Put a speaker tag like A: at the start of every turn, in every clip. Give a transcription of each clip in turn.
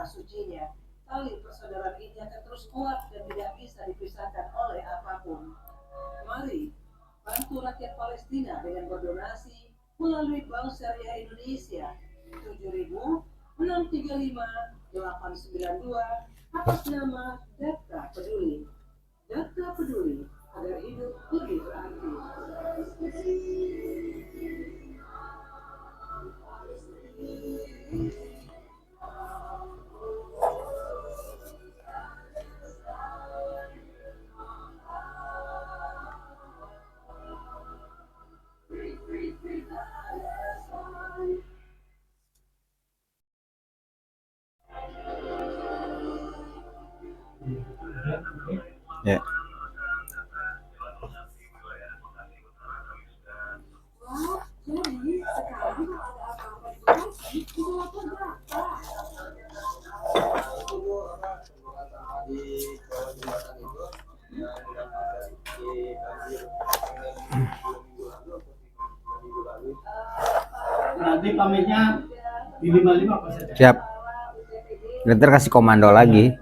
A: tanah sucinya. Tali persaudaraan ini akan terus kuat dan tidak bisa dipisahkan oleh apapun. Mari bantu rakyat Palestina dengan berdonasi melalui Bank Syariah Indonesia 7.635.892 atas nama Data Peduli. Data Peduli agar hidup lebih berarti.
B: Ya.
C: Nanti pamitnya di 55 apa saja?
B: Siap. Ntar kasih komando lagi.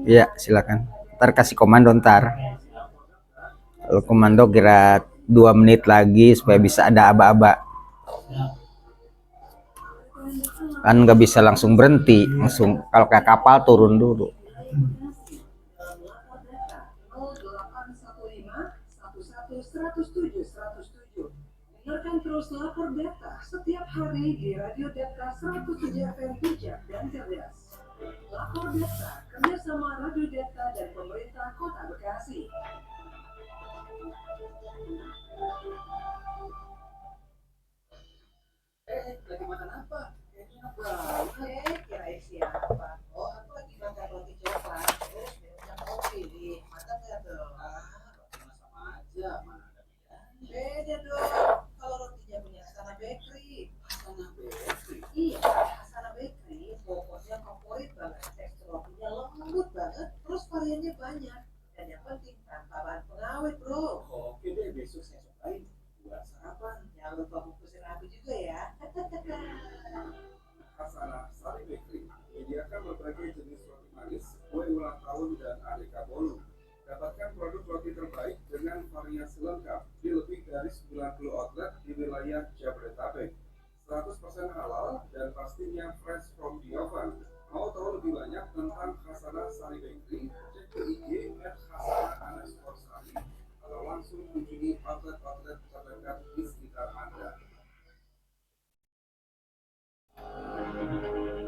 B: Iya, silakan. Ntar kasih komando ntar. Kalau komando kira 2 menit lagi supaya bisa ada aba-aba. Kan nggak bisa langsung berhenti, langsung kalau kayak kapal turun dulu.
A: Dengarkan terus lapor data setiap hari di Radio Data 107 FM bijak dan cerdas. Lapor data kerjasama Radio Data dan pemerintah Kota Bekasi. Lagi makan apa? Kirain siapa? Oh, aku lagi makan roti coklat. Terus minumnya kopi. Mantap ya tuh? Sama aja, mana ada bedanya? Beda dong. Kalau rotinya punya Asana Bakery. Asana Bakery? Iya, Asana Bakery. Pokoknya favorit banget. Tekstur rotinya lembut banget. Terus variannya banyak. Dan yang penting tanpa bahan pengawet, bro. Oke deh, besok saya cobain. Buat sarapan. Jangan lupa bungkusin aku juga ya.
D: Asana Sari Bakery menyediakan berbagai jenis roti manis, kue ulang tahun, dan aneka bolu. Dapatkan produk roti terbaik dengan variasi lengkap di lebih dari 90 outlet di wilayah Jabodetabek. 100% halal dan pastinya fresh from the oven. Mau tahu lebih banyak tentang Hasana Sari Bakery? Cek ke IG @hasana_sari atau langsung kunjungi outlet-outlet terdekat di sekitar Anda.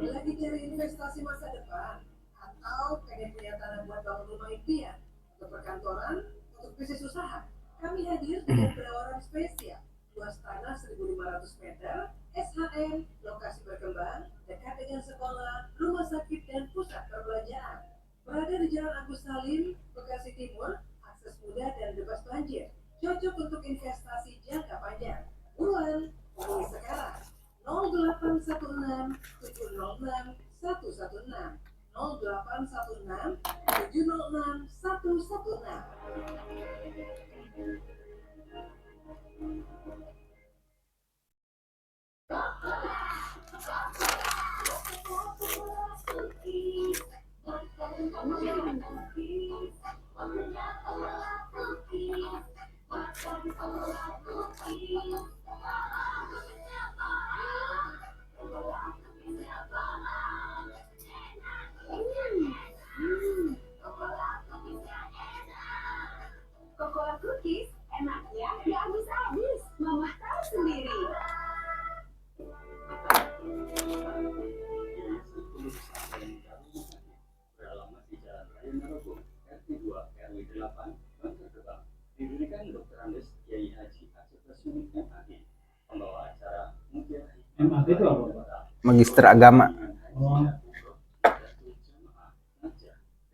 A: Lagi cari investasi masa depan atau pengen punya tanah buat bangun rumah impian untuk perkantoran, untuk bisnis usaha? Kami hadir dengan penawaran spesial. Luas tanah 1.500 meter, SHM, lokasi berkembang, dekat dengan sekolah, rumah sakit, dan pusat perbelanjaan. Berada di Jalan Agus Salim, Bekasi Timur, akses mudah dan bebas banjir. Cocok untuk investasi jangka panjang. Buruan, hubungi sekarang 0816 706 116 0816 706 116. Cocola cookies enaknya nggak habis-habis. Mama tahu sendiri.
D: Beralamat di Jalan Raya Narogong, RT 2, RW 8, Bantar Gebang. Didirikan Dr. Andes Kiai Haji Aceh Basuni MAG. Pembawa acara Mutiara
C: MAG itu apa?
B: Magister Agama.
C: Oh.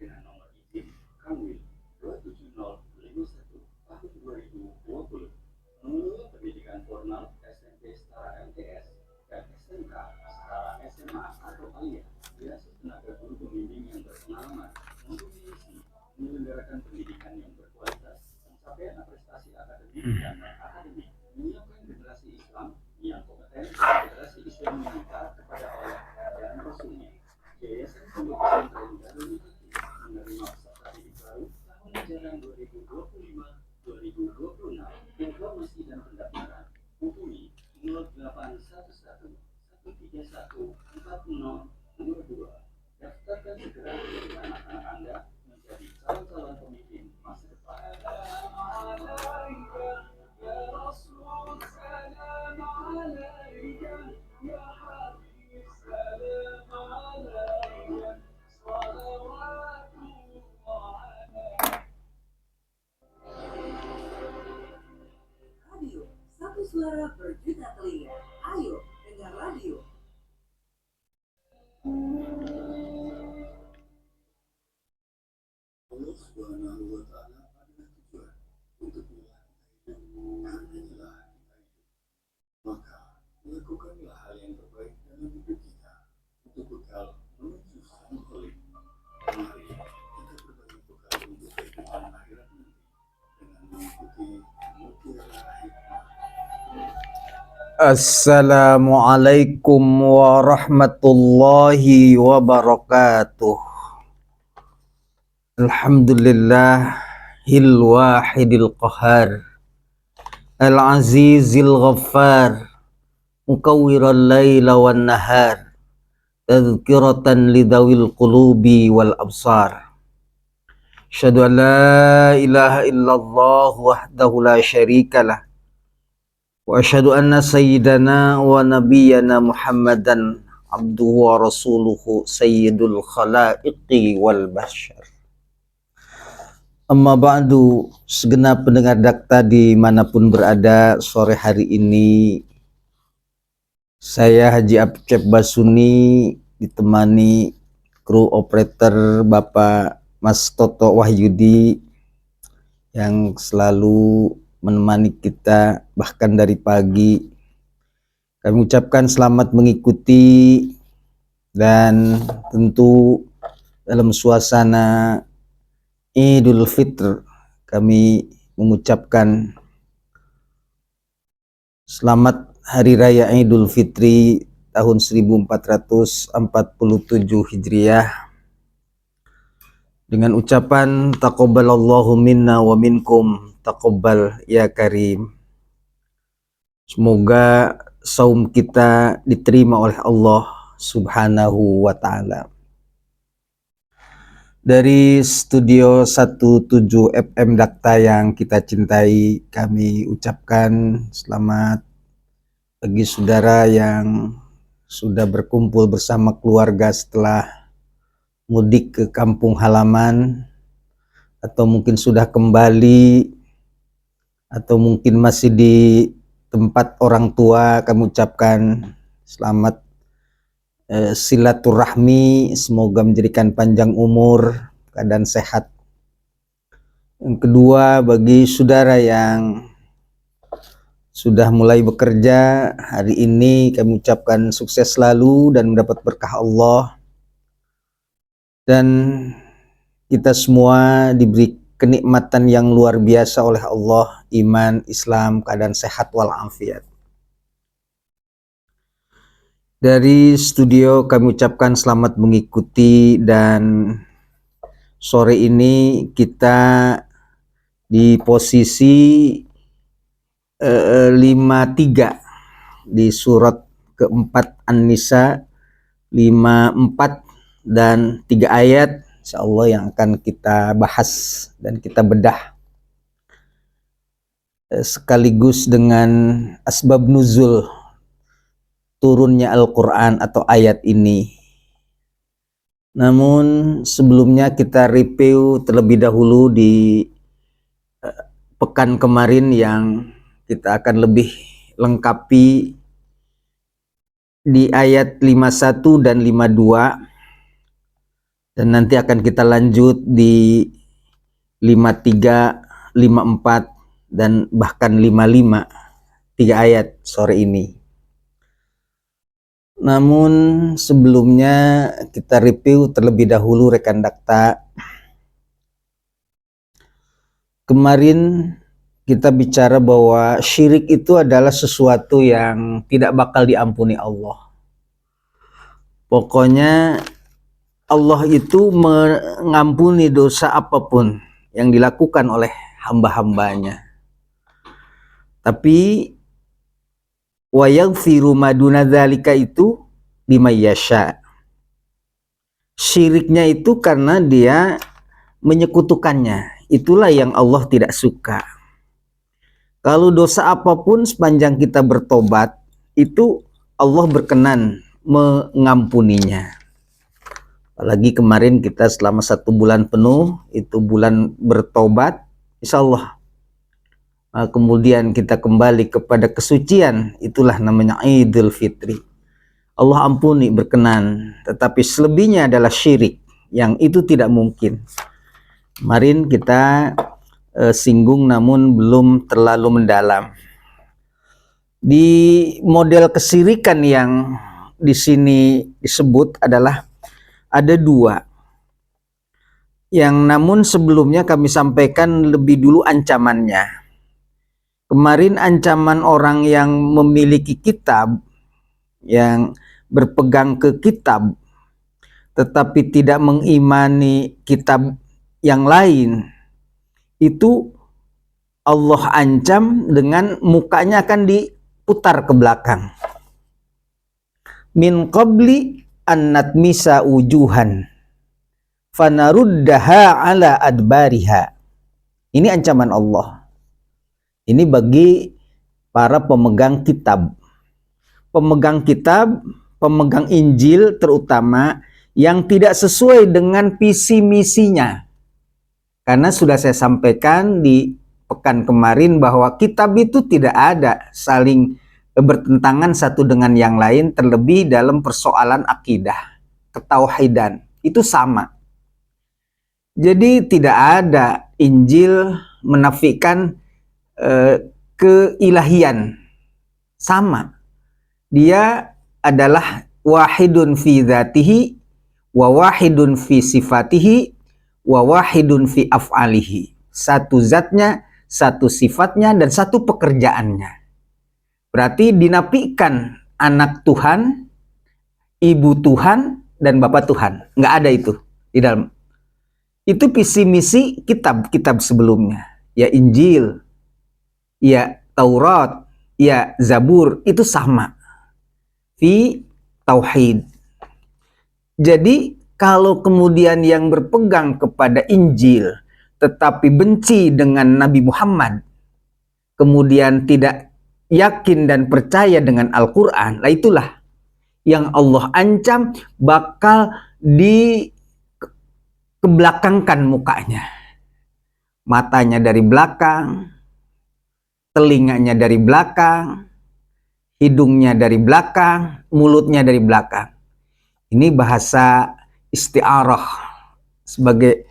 D: Dengan nomor izin Kanwil 27051 tahun 2020. Mengelola pendidikan formal SMP setara MTS dan SMK setara SMA atau alia. Biasa tenaga guru pembimbing yang berpengalaman untuk mengisi menyelenggarakan pendidikan yang berkualitas, pencapaian prestasi akademik dan non-akademik, menyiapkan generasi Islam yang kompeten, generasi Islam meminta kepada Allah dan Rasulnya,
E: Yayasan Pondok Pesantren Darul Hikmah menerima peserta didik baru tahun ajaran 2025-2026. Informasi dan pendaftaran hubungi 0811 131 4022. Daftarkan segera dan anak-anak Anda menjadi calon-calon pemimpin masa depan.
A: Radio, satu suara berjuta telinga. Ayo, dengar radio.
E: Allah Subhanahu wa Ta'ala adalah tujuan untuk menyelamatkan hidup. Karenanya kita hidup. Maka lakukanlah hal yang terbaik dalam hidup kita untuk bekal menuju sang Khalik. Mari kita berbagi bekal untuk kehidupan akhirat nanti dengan mengikuti mutiara hikmah.
B: Assalamualaikum warahmatullahi wabarakatuh. Alhamdulillahil wahidil qahar, al-azizil ghaffar, mukawwiral laila wan nahar, tadhkiratan lidawil qulubi wal absar. Asyhadu an la ilaha illallah wahdahu la syarikalah, wa asyhadu anna sayyidana wa nabiyyana Muhammadan abduhu wa rasuluhu sayyidul khalaiqi wal bashar. Amma ba'du, segenap pendengar Dakta dimanapun berada, sore hari ini saya Haji Acep Basuni ditemani kru operator Bapak Mas Toto Wahyudi yang selalu menemani kita bahkan dari pagi. Kami ucapkan selamat mengikuti dan tentu dalam suasana Idul Fitr kami mengucapkan selamat Hari Raya Idul Fitri tahun 1447 Hijriah dengan ucapan taqabbalallahu minna wa minkum taqabbal ya karim. Semoga saum kita diterima oleh Allah Subhanahu wa ta'ala. Dari studio 17 FM Dakta yang kita cintai, kami ucapkan selamat bagi saudara yang sudah berkumpul bersama keluarga setelah mudik ke kampung halaman, atau mungkin sudah kembali, atau mungkin masih di tempat orang tua. Kami ucapkan selamat silaturahmi, semoga menjadikan panjang umur, keadaan sehat. Yang kedua, bagi saudara yang sudah mulai bekerja hari ini, kami ucapkan sukses selalu dan mendapat berkah Allah, dan kita semua diberi kenikmatan yang luar biasa oleh Allah, iman, Islam, keadaan sehat walafiat. Dari studio kami ucapkan selamat mengikuti, dan sore ini kita di posisi 53 di surat keempat An-Nisa 54 dan 3 ayat insyaallah yang akan kita bahas dan kita bedah sekaligus dengan asbab nuzul turunnya Al-Quran atau ayat ini. Namun sebelumnya kita review terlebih dahulu di pekan kemarin yang kita akan lebih lengkapi di ayat 51 dan 52, dan nanti akan kita lanjut di 53, 54 dan bahkan 55, 3 ayat sore ini. Namun sebelumnya kita review terlebih dahulu rekan Dakta. Kemarin kita bicara bahwa syirik itu adalah sesuatu yang tidak bakal diampuni Allah. Pokoknya Allah itu mengampuni dosa apapun yang dilakukan oleh hamba-hambanya. Tapi wa yaghfiru ma duna dzalika itu liman yasha. Syiriknya itu karena dia menyekutukannya. Itulah yang Allah tidak suka. Kalau dosa apapun sepanjang kita bertobat, itu Allah berkenan mengampuninya. Apalagi kemarin kita selama 1 bulan penuh, itu bulan bertobat, insya Allah. Kemudian kita kembali kepada kesucian, itulah namanya Idul Fitri. Allah ampuni, berkenan. Tetapi selebihnya adalah syirik, yang itu tidak mungkin. Kemarin kita singgung namun belum terlalu mendalam. Di model kesyirikan yang di sini disebut adalah ada 2. Yang namun sebelumnya kami sampaikan lebih dulu ancamannya. Kemarin ancaman orang yang memiliki kitab, yang berpegang ke kitab, tetapi tidak mengimani kitab yang lain, itu Allah ancam dengan mukanya akan diputar ke belakang. Min qabli an natmisa wujuhan fanaruddaha ala adbariha. Ini ancaman Allah. Ini bagi para pemegang kitab. Pemegang kitab, pemegang Injil terutama, yang tidak sesuai dengan visi misinya. Karena sudah saya sampaikan di pekan kemarin bahwa kitab itu tidak ada saling bertentangan satu dengan yang lain, terlebih dalam persoalan akidah, ketauhidan, itu sama. Jadi tidak ada Injil menafikan keilahian, sama. Dia adalah wahidun fi dzatihi wa wahidun fi sifatihi wa wahidun fi af'alihi. Satu zatnya, satu sifatnya, dan satu pekerjaannya. Berarti dinafikan anak Tuhan, ibu Tuhan, dan bapak Tuhan. Nggak ada itu di dalam. Itu visi misi kitab-kitab sebelumnya. Ya Injil, ya Taurat, ya Zabur, itu sama. Fi tauhid. Jadi kalau kemudian yang berpegang kepada Injil tetapi benci dengan Nabi Muhammad, kemudian tidak yakin dan percaya dengan Al-Quran, lah itulah yang Allah ancam bakal dikebelakangkan mukanya. Matanya dari belakang, telinganya dari belakang, hidungnya dari belakang, mulutnya dari belakang. Ini bahasa isti'arah sebagai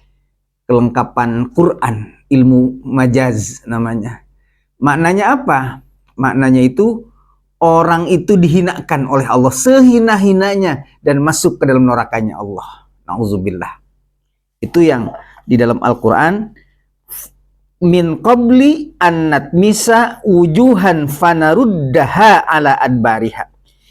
B: kelengkapan Quran, ilmu majaz namanya. Maknanya apa? Maknanya itu orang itu dihinakan oleh Allah sehina-hinanya dan masuk ke dalam nerakanya Allah. Nauzubillah. Itu yang di dalam Al-Quran, min qabli an natmisa wujuhan fanaruddaha ala adbariha.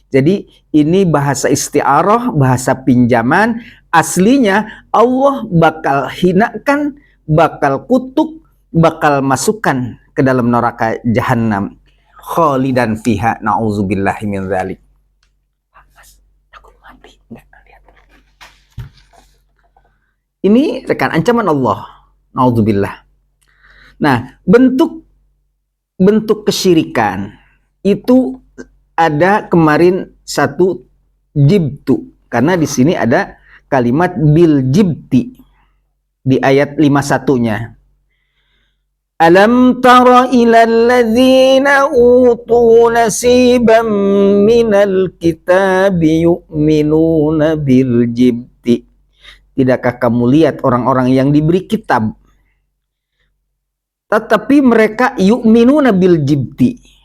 B: Jadi ini bahasa isti'arah, bahasa pinjaman. Aslinya Allah bakal hinakan, bakal kutuk, bakal masukkan ke dalam neraka jahanam. Khalidan fiha, na'udzubillahi min dzalik. Ini rekan ancaman Allah. Na'udzubillah. Nah, bentuk kesyirikan itu ada kemarin satu jibtu, karena di sini ada kalimat bil jibti di ayat 51-nya. Alam tara ilal ladzina utu nasiban minal kitabi yu'minuna bil jibti. Tidakkah kamu lihat orang-orang yang diberi kitab, tetapi mereka yu'minuna bil jibti.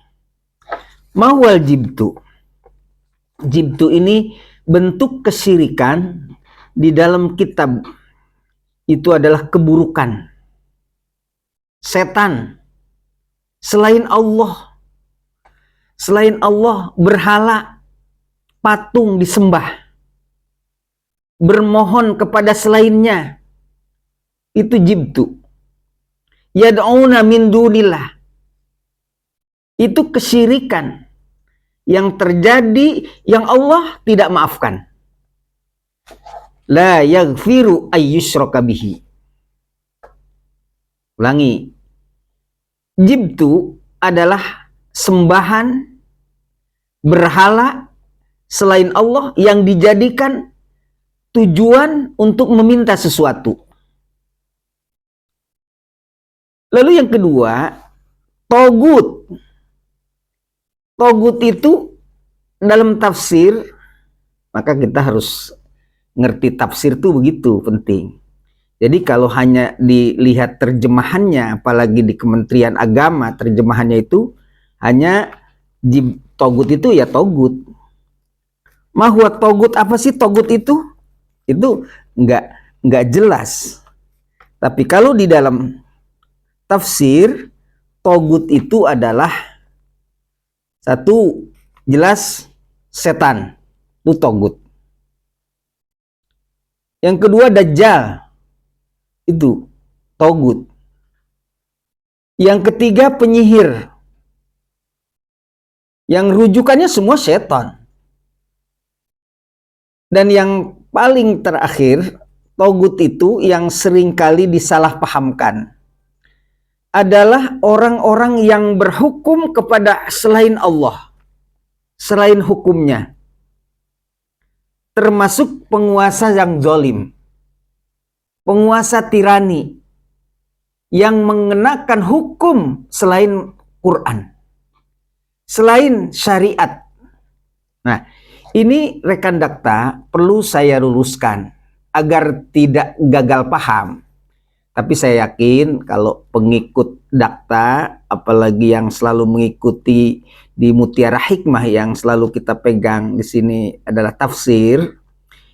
B: Mawal jibtu. Jibtu ini bentuk kesyirikan di dalam kitab. Itu adalah keburukan. Setan. Selain Allah. Selain Allah, berhala, patung disembah. bermohon kepada selainnya, itu jibtu. Yad'una min dunillah, itu kesyirikan yang terjadi yang Allah tidak maafkan. La yaghfiru ayyushraka bihi. Ulangi, jibtu adalah sembahan berhala selain Allah yang dijadikan tujuan untuk meminta sesuatu. Lalu yang kedua, togut. Togut itu dalam tafsir, maka kita harus ngerti tafsir itu begitu penting. Jadi kalau hanya dilihat terjemahannya, apalagi di Kementerian Agama, terjemahannya itu hanya togut itu ya togut. Mahwa togut, apa sih togut itu? Itu nggak jelas. Tapi kalau di dalam tafsir, togut itu adalah satu, jelas setan, itu togut. Yang kedua dajjal, itu togut. Yang ketiga penyihir, yang rujukannya semua setan. Dan yang paling terakhir, togut itu yang seringkali disalahpahamkan adalah orang-orang yang berhukum kepada selain Allah, selain hukumnya, termasuk penguasa yang zalim, penguasa tirani yang mengenakan hukum selain Quran, selain syariat. Nah, ini rekan Dakta perlu saya luruskan agar tidak gagal paham. Tapi saya yakin kalau pengikut Dakta, apalagi yang selalu mengikuti di Mutiara Hikmah yang selalu kita pegang di sini adalah tafsir,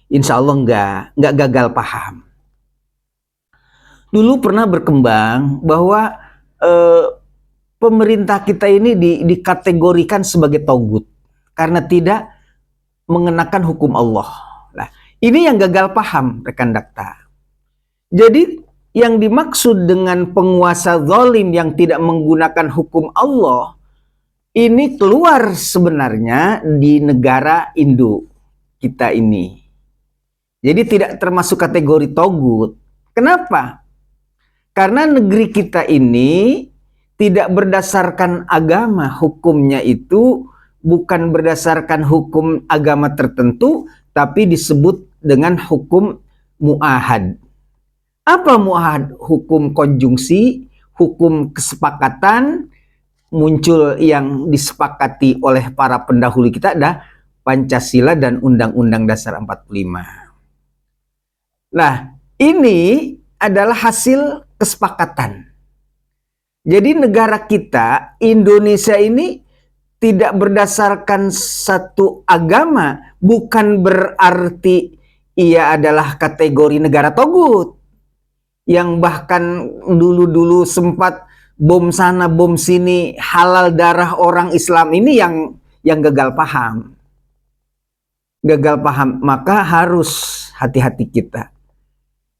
B: insya Allah nggak gagal paham. Dulu pernah berkembang bahwa pemerintah kita ini dikategorikan sebagai togut karena tidak mengenakan hukum Allah. Nah, ini yang gagal paham rekan Dakta. Jadi yang dimaksud dengan penguasa zalim yang tidak menggunakan hukum Allah ini keluar sebenarnya di negara Indo kita ini. Jadi tidak termasuk kategori togut. Kenapa? Karena negeri kita ini tidak berdasarkan agama, hukumnya itu bukan berdasarkan hukum agama tertentu, tapi disebut dengan hukum mu'ahad. Apa mu'ahad? Hukum konjungsi, hukum kesepakatan, muncul yang disepakati oleh para pendahulu kita ada Pancasila dan Undang-Undang Dasar 45. Nah, ini adalah hasil kesepakatan. Jadi negara kita, Indonesia ini tidak berdasarkan satu agama, bukan berarti ia adalah kategori negara togut. Yang bahkan dulu-dulu sempat bom sana, bom sini, halal darah orang Islam ini yang gagal paham. Gagal paham, maka harus hati-hati kita.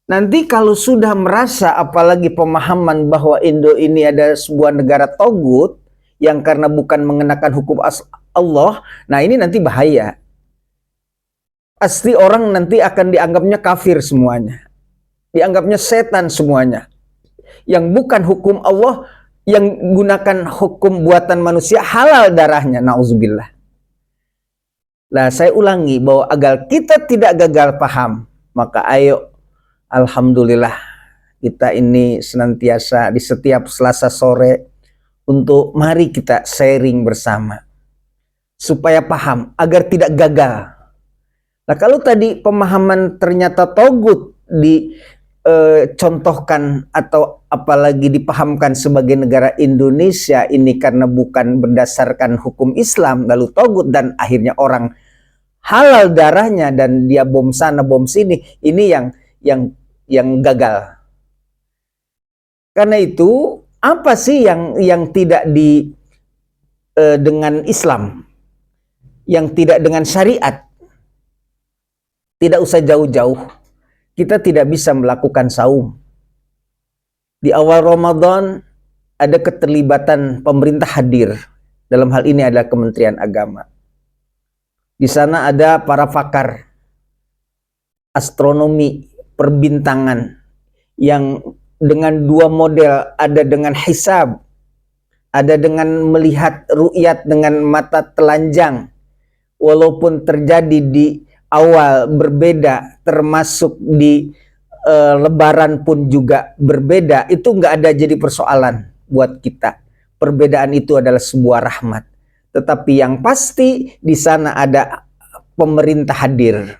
B: Nanti kalau sudah merasa apalagi pemahaman bahwa Indo ini ada sebuah negara togut yang karena bukan mengenakan hukum Allah, nah ini nanti bahaya. Pasti orang nanti akan dianggapnya kafir semuanya. Dianggapnya setan semuanya. Yang bukan hukum Allah, yang gunakan hukum buatan manusia, halal darahnya, na'udzubillah. Nah, saya ulangi bahwa agar kita tidak gagal paham, maka ayo, alhamdulillah, kita ini senantiasa di setiap Selasa sore untuk mari kita sharing bersama supaya paham agar tidak gagal. Nah, kalau tadi pemahaman ternyata togut dicontohkan atau apalagi dipahamkan sebagai negara Indonesia ini karena bukan berdasarkan hukum Islam lalu togut dan akhirnya orang halal darahnya dan dia bom sana bom sini, ini yang gagal. Karena itu apa sih yang tidak dengan Islam, yang tidak dengan syariat? tidak usah jauh-jauh, kita tidak bisa melakukan saum. Di awal Ramadan ada keterlibatan pemerintah hadir. Dalam hal ini adalah Kementerian Agama. Di sana ada para pakar astronomi, perbintangan yang dengan dua model, ada dengan hisab, ada dengan melihat ru'yat dengan mata telanjang. Walaupun terjadi di awal berbeda, termasuk di Lebaran pun juga berbeda, itu nggak ada jadi persoalan buat kita. Perbedaan itu adalah sebuah rahmat. Tetapi yang pasti di sana ada pemerintah hadir,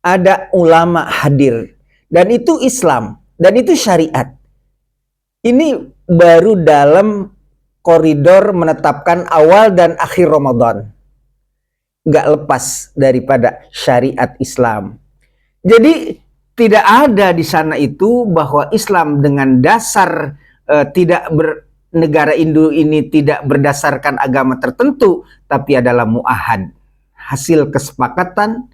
B: ada ulama hadir, dan itu Islam, dan itu syariat. Ini baru dalam koridor menetapkan awal dan akhir Ramadan. Nggak lepas daripada syariat Islam. Jadi tidak ada di sana itu bahwa Islam dengan dasar negara Indo ini tidak berdasarkan agama tertentu, tapi adalah mu'ahad. Hasil kesepakatan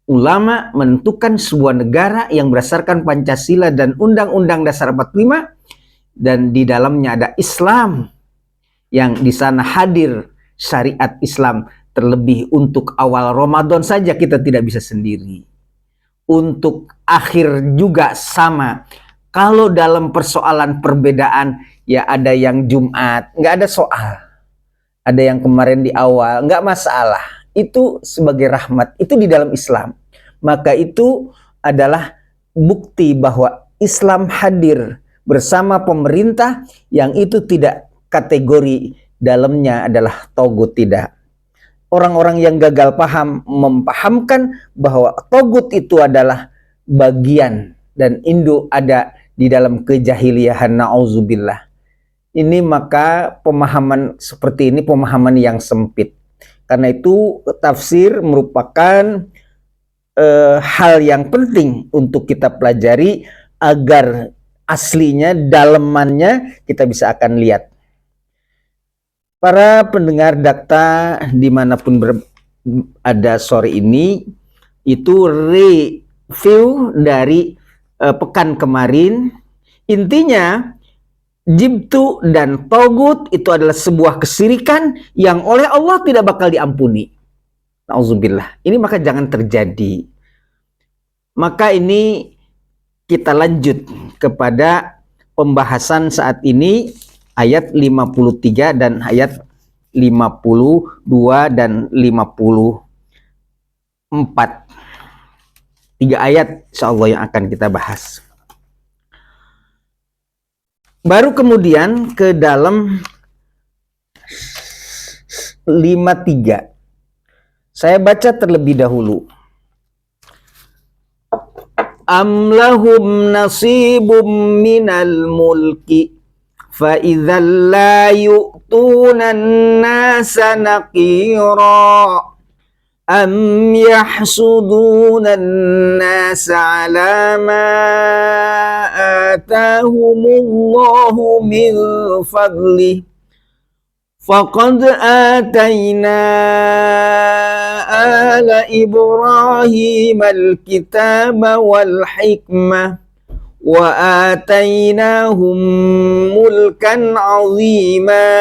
B: ulama menentukan sebuah negara yang berdasarkan Pancasila dan Undang-Undang Dasar 45, dan di dalamnya ada Islam yang di sana hadir syariat Islam. Terlebih untuk awal Ramadan saja kita tidak bisa sendiri. Untuk akhir juga sama. Kalau dalam persoalan perbedaan, ya ada yang Jumat, nggak ada soal. Ada yang kemarin di awal, nggak masalah. Itu sebagai rahmat, itu di dalam Islam. Maka itu adalah bukti bahwa Islam hadir bersama pemerintah yang itu tidak kategori dalamnya adalah togut, tidak. Orang-orang yang gagal paham mempahamkan bahwa togut itu adalah bagian dan induk ada di dalam kejahiliahan, na'udzubillah. Ini maka pemahaman seperti ini pemahaman yang sempit. Karena itu tafsir merupakan hal yang penting untuk kita pelajari agar aslinya, dalemannya kita bisa akan lihat. Para pendengar Dakta dimanapun ada sore ini, itu review dari pekan kemarin. Intinya jibtu dan togut itu adalah sebuah kesirikan yang oleh Allah tidak bakal diampuni. Nauzubillah. Ini maka jangan terjadi. Maka ini kita lanjut kepada pembahasan saat ini. Ayat 53 dan ayat 52 dan 54. 3 ayat insyaallah yang akan kita bahas. Baru kemudian ke dalam 53. Saya baca terlebih dahulu. Am lahum nasibum minal mulki فَإِذَا لَا يُؤْتُونَ النَّاسَ نَقِيرًا أَمْ يَحْسُدُونَ النَّاسَ عَلَى مَا آتَاهُمُ اللَّهُ مِنْ فَضْلِهِ فَقَدْ آتَيْنَا آلَ إِبْرَاهِيمَ الْكِتَابَ وَالْحِكْمَةَ وآتيناهم ملكا عظيما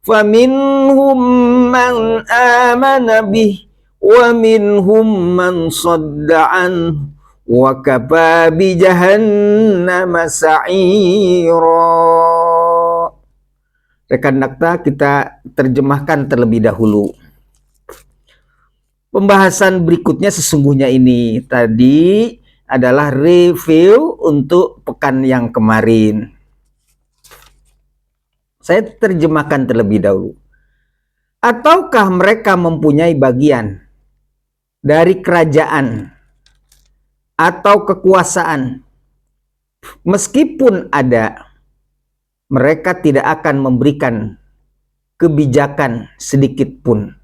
B: فمنهم من آمن به ومنهم من صد عنه وكفى بجهنم سعيرا. Rekan Dakta, kita terjemahkan terlebih dahulu. Pembahasan berikutnya sesungguhnya ini tadi adalah review untuk pekan yang kemarin. Saya terjemahkan terlebih dahulu. Ataukah mereka mempunyai bagian dari kerajaan atau kekuasaan? Meskipun ada, mereka tidak akan memberikan kebijakan sedikit pun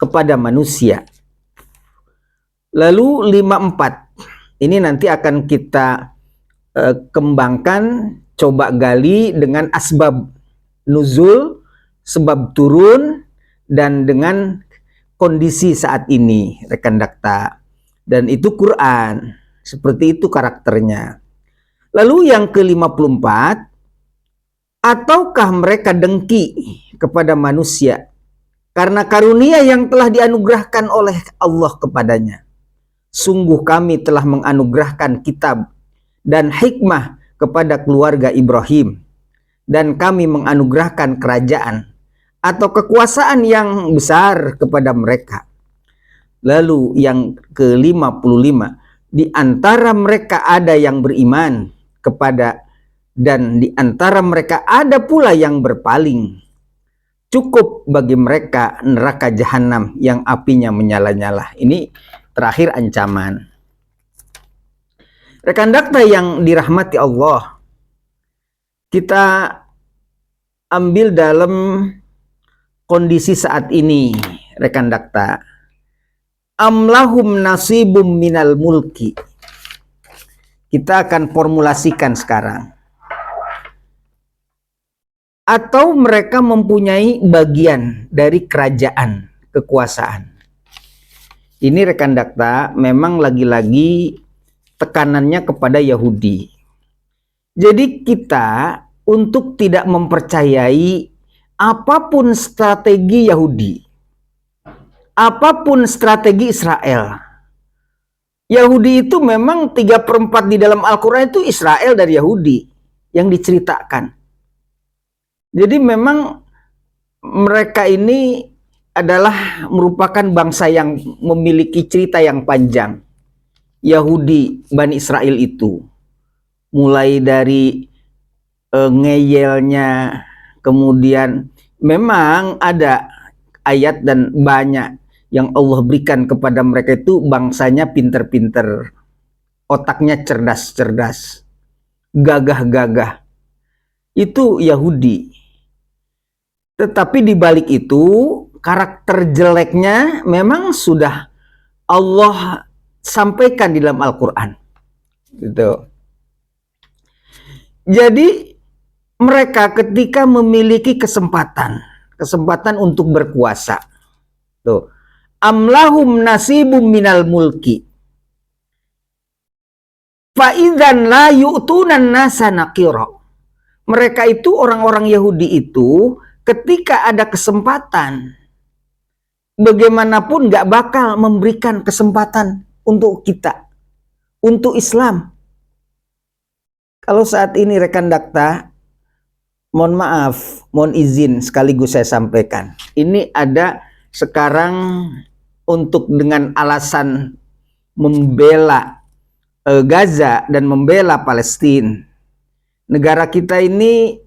B: kepada manusia. Lalu 54. Ini nanti akan kita kembangkan, coba gali dengan asbab nuzul, sebab turun, dan dengan kondisi saat ini, rekan Dakta. Dan itu Quran. Seperti itu karakternya. Lalu yang ke-54, ataukah mereka dengki kepada manusia karena karunia yang telah dianugerahkan oleh Allah kepadanya? Sungguh kami telah menganugerahkan kitab dan hikmah kepada keluarga Ibrahim, dan kami menganugerahkan kerajaan atau kekuasaan yang besar kepada mereka. Lalu yang ke-55, di antara mereka ada yang beriman kepada, dan di antara mereka ada pula yang berpaling. Cukup bagi mereka neraka jahanam yang apinya menyala-nyala. Ini terakhir ancaman. Rekan dakta yang dirahmati Allah, kita ambil dalam kondisi saat ini, rekan dakta. Amlahum nasibum minal mulki. Kita akan formulasikan sekarang. Atau mereka mempunyai bagian dari kerajaan, kekuasaan. Ini rekan dakta memang lagi-lagi tekanannya kepada Yahudi. Jadi kita untuk tidak mempercayai apapun strategi Yahudi, apapun strategi Israel. Yahudi itu memang 3/4 di dalam Al-Quran itu Israel dari Yahudi yang diceritakan. Jadi memang mereka ini adalah merupakan bangsa yang memiliki cerita yang panjang. Yahudi, Bani Israel itu. Mulai dari ngeyelnya, kemudian memang ada ayat dan banyak yang Allah berikan kepada mereka itu bangsanya pinter-pinter, otaknya cerdas-cerdas, gagah-gagah. Itu Yahudi. Tetapi di balik itu karakter jeleknya memang sudah Allah sampaikan di dalam Al-Quran. Gitu. Jadi mereka ketika memiliki kesempatan untuk berkuasa, tuh, amlahum nasibum minal mulki, faidzan la yu'tunan nasa naqira. Mereka itu orang-orang Yahudi itu ketika ada kesempatan, bagaimanapun gak bakal memberikan kesempatan untuk kita, untuk Islam. Kalau saat ini rekan dakta, mohon maaf, mohon izin sekaligus saya sampaikan. Ini ada sekarang untuk dengan alasan membela Gaza dan membela Palestina. Negara kita ini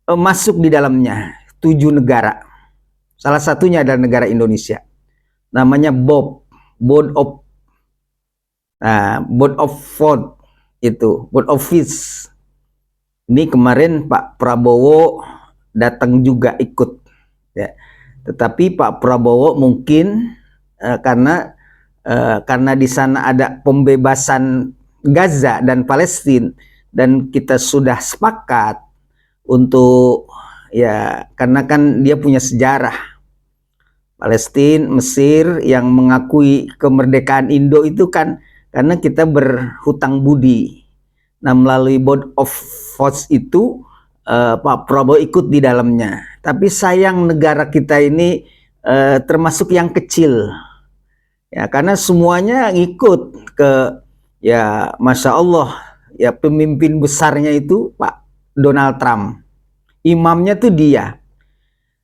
B: masuk di dalamnya 7 negara. Salah satunya adalah negara Indonesia. Namanya Board of Board of Peace. Ini kemarin Pak Prabowo datang juga ikut, ya. Tetapi Pak Prabowo mungkin karena di sana ada pembebasan Gaza dan Palestina, dan kita sudah sepakat untuk, ya, karena kan dia punya sejarah. Palestina, Mesir yang mengakui kemerdekaan Indo itu kan karena kita berhutang budi. Nah, melalui Board of Votes itu Pak Prabowo ikut di dalamnya. Tapi sayang negara kita ini termasuk yang kecil. Ya, karena semuanya ngikut ke, ya, Masya Allah, ya, pemimpin besarnya itu Pak Donald Trump. Imamnya tuh dia.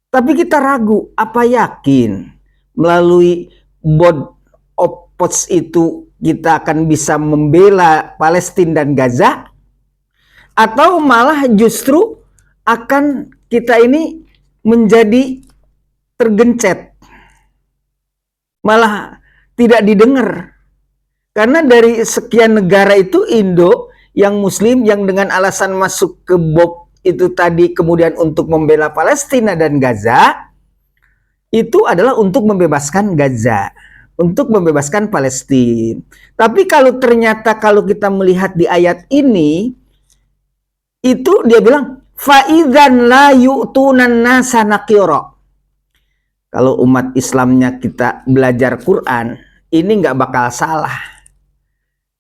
B: Tapi kita ragu, apa yakin melalui Board of Votes itu kita akan bisa membela Palestina dan Gaza? Atau malah justru akan kita ini menjadi tergencet, malah tidak didengar. Karena dari sekian negara itu Indo yang Muslim yang dengan alasan masuk ke BOP itu tadi kemudian untuk membela Palestina dan Gaza, itu adalah untuk membebaskan Gaza, untuk membebaskan Palestina. Tapi kalau ternyata kalau kita melihat di ayat ini, itu dia bilang faidzan la yu'tunan nasa naqira. Kalau umat Islamnya kita belajar Quran, ini nggak bakal salah.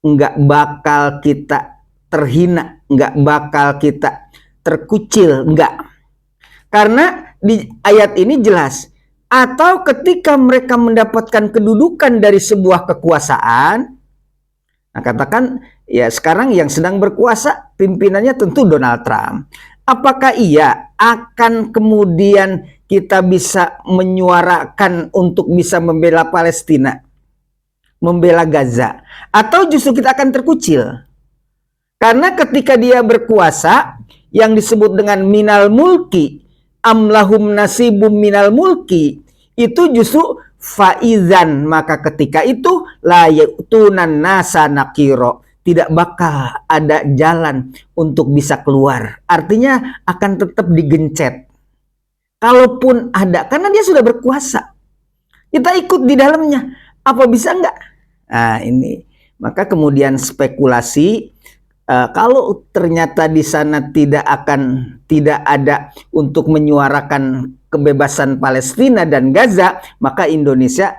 B: nggak bakal kita terhina, nggak bakal kita terkucil, nggak. Karena di ayat ini jelas, atau ketika mereka mendapatkan kedudukan dari sebuah kekuasaan, nah katakan ya sekarang yang sedang berkuasa pimpinannya tentu Donald Trump. Apakah ia akan kemudian kita bisa menyuarakan untuk bisa membela Palestina, membela Gaza, atau justru kita akan terkucil? Karena ketika dia berkuasa, yang disebut dengan minal mulki, amlahum nasibum minal mulki, itu justru faizan, maka ketika itu la ya'tunan nasa nakiro, tidak bakal ada jalan untuk bisa keluar. Artinya akan tetap digencet. Kalaupun ada, karena dia sudah berkuasa. Kita ikut di dalamnya. Apa bisa enggak? Nah ini. Maka kemudian spekulasi, kalau ternyata di sana tidak ada untuk menyuarakan kebebasan Palestina dan Gaza, maka Indonesia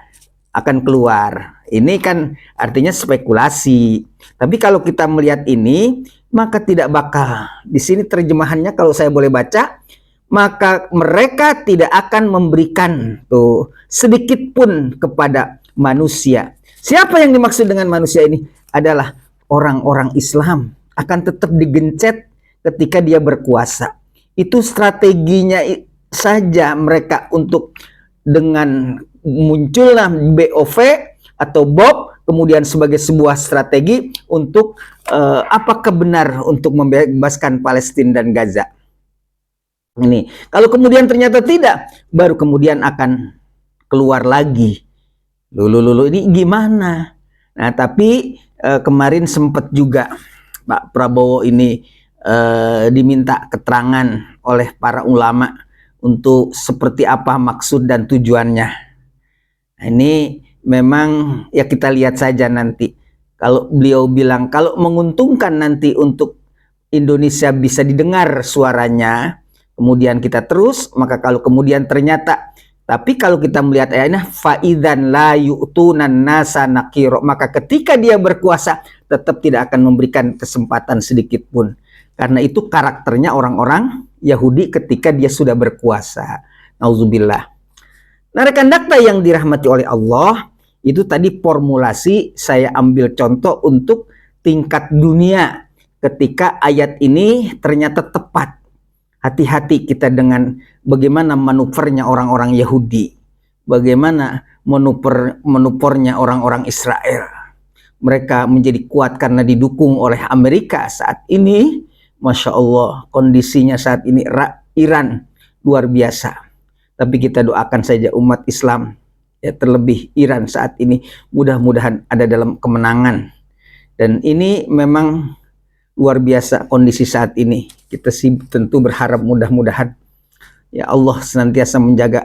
B: akan keluar. Ini kan artinya spekulasi. Tapi kalau kita melihat ini, maka tidak bakal. Di sini terjemahannya kalau saya boleh baca, maka mereka tidak akan memberikan sedikit pun kepada manusia. Siapa yang dimaksud dengan manusia ini? Adalah orang-orang Islam, akan tetap digencet ketika dia berkuasa. Itu strateginya saja mereka untuk dengan munculnya BOV atau BOB, kemudian sebagai sebuah strategi untuk apakah benar untuk membebaskan Palestina dan Gaza. Ini kalau kemudian ternyata tidak, baru kemudian akan keluar lagi. Lulu ini gimana? Nah tapi kemarin sempat juga Pak Prabowo ini diminta keterangan oleh para ulama untuk seperti apa maksud dan tujuannya. Nah, ini memang ya kita lihat saja nanti. Kalau beliau bilang kalau menguntungkan nanti untuk Indonesia bisa didengar suaranya, kemudian kita terus, maka kalau kemudian ternyata, tapi kalau kita melihat ayatnya faidzan la yu'tunan nasa nakiro, maka ketika dia berkuasa tetap tidak akan memberikan kesempatan sedikit pun. Karena itu karakternya orang-orang Yahudi ketika dia sudah berkuasa. Nauzubillah. Nah, rekan dakta yang dirahmati oleh Allah, itu tadi formulasi saya ambil contoh untuk tingkat dunia ketika ayat ini ternyata tepat. Hati-hati kita dengan bagaimana manuvernya orang-orang Yahudi, bagaimana manuvernya orang-orang Israel. Mereka menjadi kuat karena didukung oleh Amerika saat ini. Masya Allah, kondisinya saat ini Iran luar biasa. Tapi kita doakan saja umat Islam, ya terlebih Iran saat ini, mudah-mudahan ada dalam kemenangan. Dan ini memang luar biasa kondisi saat ini. Kita sih tentu berharap mudah-mudahan ya Allah senantiasa menjaga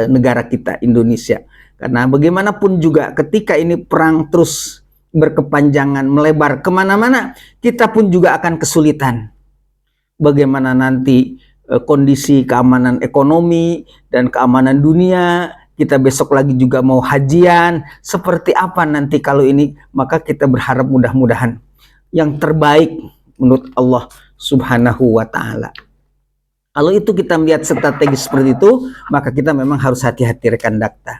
B: negara kita Indonesia. Karena bagaimanapun juga ketika ini perang terus berkepanjangan, melebar kemana-mana, kita pun juga akan kesulitan. Bagaimana nanti kondisi keamanan ekonomi dan keamanan dunia, kita besok lagi juga mau hajian, seperti apa nanti kalau ini, maka kita berharap mudah-mudahan yang terbaik menurut Allah Subhanahu wa ta'ala. Kalau itu kita melihat strategi seperti itu, maka kita memang harus hati-hati rekan dakta.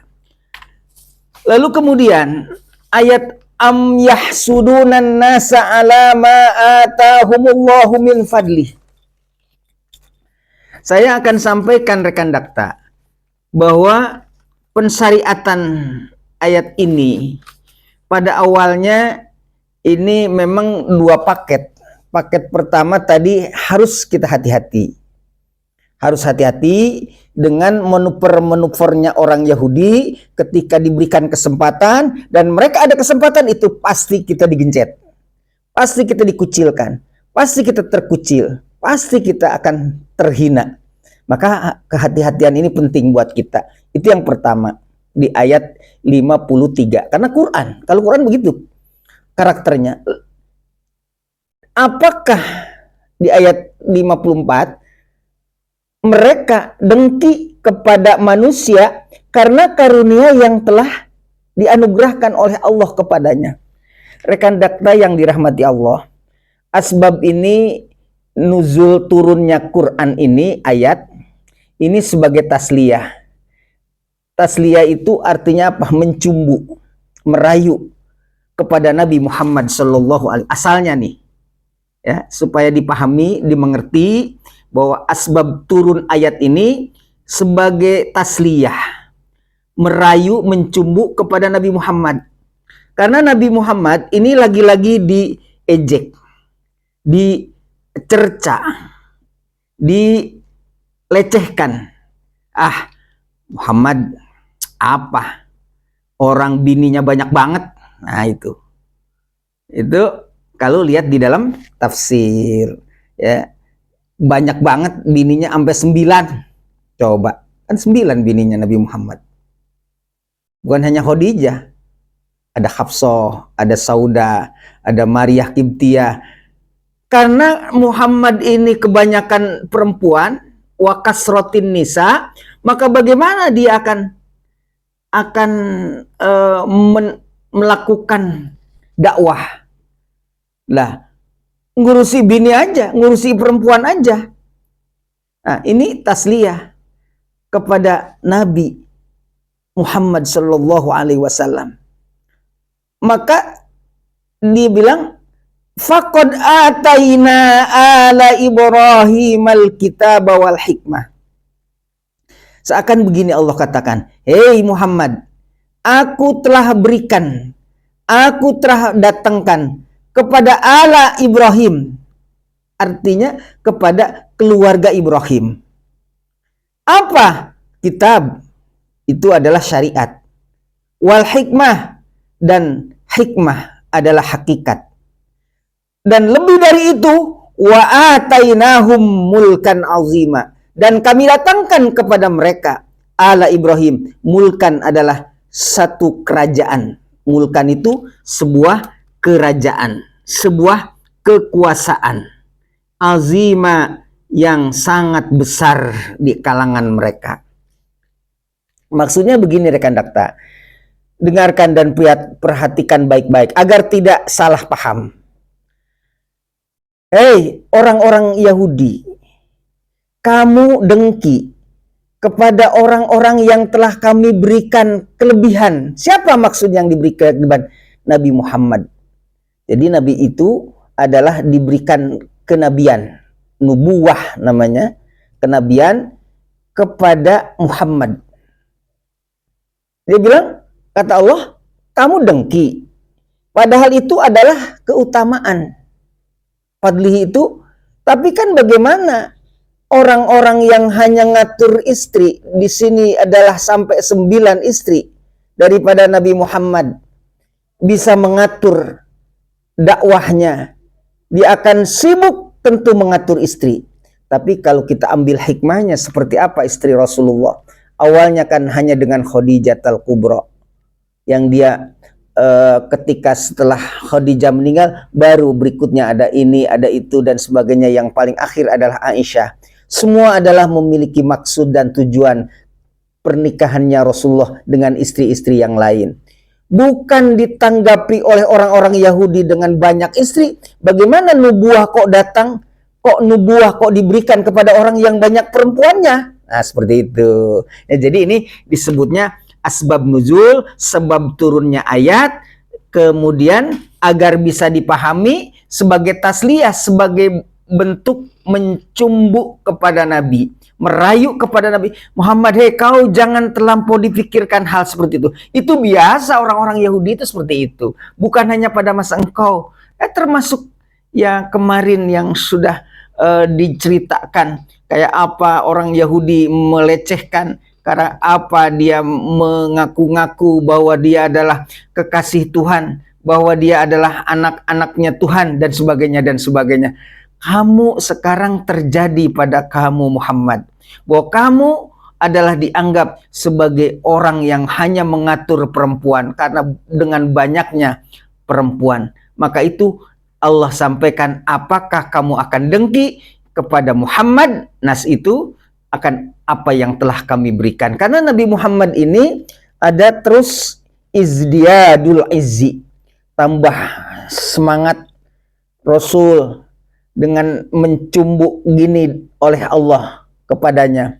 B: Lalu kemudian ayat am yahsudunan nasa ala ma atahumullahu min fadlih. Saya akan sampaikan rekan dakta bahwa pensyariatan ayat ini pada awalnya ini memang dua paket. Paket pertama tadi harus kita hati-hati. Harus hati-hati dengan manuver-manuvernya orang Yahudi ketika diberikan kesempatan dan mereka ada kesempatan itu pasti kita digencet. Pasti kita dikucilkan. Pasti kita terkucil. Pasti kita akan terhina. Maka kehati-hatian ini penting buat kita. Itu yang pertama di ayat 53. Karena Quran, kalau Quran begitu karakternya. Apakah di ayat 54 mereka dengki kepada manusia karena karunia yang telah dianugerahkan oleh Allah kepadanya? rekan dakta yang dirahmati Allah, asbab ini nuzul turunnya Quran ini ayat ini sebagai tasliyah. Tasliyah itu artinya apa? Mencumbu, merayu kepada Nabi Muhammad Sallallahu Alaihi Wasallam. Asalnya nih, ya, supaya dipahami, dimengerti bahwa asbab turun ayat ini sebagai tasliyah, merayu, mencumbu kepada Nabi Muhammad. Karena Nabi Muhammad ini lagi-lagi diejek, dicerca, dilecehkan. Ah, Muhammad apa? Orang bininya banyak banget. Nah, itu kalau lihat di dalam tafsir, ya, banyak banget bininya sampai 9. Coba, kan 9 bininya Nabi Muhammad. Bukan hanya Khadijah, ada Hafsah, ada Sauda, ada Maryah Qibtiyah. Karena Muhammad ini kebanyakan perempuan, wa kasrotin nisa, maka bagaimana dia akan melakukan dakwah? Lah, ngurusi bini aja, ngurusi perempuan aja. Nah, ini tasliyah kepada Nabi Muhammad Sallallahu Alaihi Wasallam. Maka dia bilang, faqad ataina ala Ibrahim al-kitab wal hikmah. Seakan begini Allah katakan, hei Muhammad, aku telah berikan, aku telah datangkan kepada ala Ibrahim, artinya kepada keluarga Ibrahim. Apa? Kitab, itu adalah syariat. Wal hikmah, dan hikmah adalah hakikat. Dan lebih dari itu, wa atainahum mulkan azima, dan kami datangkan kepada mereka, ala Ibrahim, mulkan adalah satu kerajaan. Mulkan itu sebuah kerajaan, sebuah kekuasaan azima yang sangat besar di kalangan mereka. Maksudnya begini rekan dakta, dengarkan dan perhatikan baik-baik agar tidak salah paham. Hei orang-orang Yahudi, kamu dengki kepada orang-orang yang telah kami berikan kelebihan. Siapa maksud yang diberi kelebihan? Nabi Muhammad. Jadi Nabi itu adalah diberikan kenabian, nubuwah namanya, kenabian kepada Muhammad. Dia bilang, kata Allah, kamu dengki. Padahal itu adalah keutamaan. Fadlihi itu, tapi kan bagaimana orang-orang yang hanya ngatur istri, di sini adalah sampai 9 istri daripada Nabi Muhammad, bisa mengatur dakwahnya. Dia akan sibuk tentu mengatur istri. Tapi kalau kita ambil hikmahnya, seperti apa istri Rasulullah? Awalnya kan hanya dengan Khadijah al-Kubra, yang dia ketika setelah Khadijah meninggal, baru berikutnya ada ini, ada itu, dan sebagainya. Yang paling akhir adalah Aisyah. Semua adalah memiliki maksud dan tujuan pernikahannya Rasulullah dengan istri-istri yang lain. Bukan ditanggapi oleh orang-orang Yahudi dengan banyak istri. Bagaimana nubuah kok datang? Kok nubuah kok diberikan kepada orang yang banyak perempuannya? Nah, seperti itu. Ya, jadi ini disebutnya asbab nuzul, sebab turunnya ayat, kemudian agar bisa dipahami sebagai tasliyah, sebagai bentuk mencumbu kepada Nabi, merayu kepada Nabi Muhammad, hei kau jangan terlampau dipikirkan hal seperti itu. Itu biasa orang-orang Yahudi itu seperti itu. Bukan hanya pada masa engkau, termasuk ya kemarin yang sudah diceritakan kayak apa orang Yahudi melecehkan, karena apa dia mengaku-ngaku bahwa dia adalah kekasih Tuhan, bahwa dia adalah anak-anaknya Tuhan, dan sebagainya dan sebagainya. Kamu sekarang terjadi pada kamu Muhammad, bahwa kamu adalah dianggap sebagai orang yang hanya mengatur perempuan karena dengan banyaknya perempuan. Maka itu Allah sampaikan, apakah kamu akan dengki kepada Muhammad? Nas itu akan apa yang telah kami berikan. Karena Nabi Muhammad ini ada terus izdiyadul izzi, tambah semangat Rasul dengan mencumbuk gini oleh Allah kepadanya,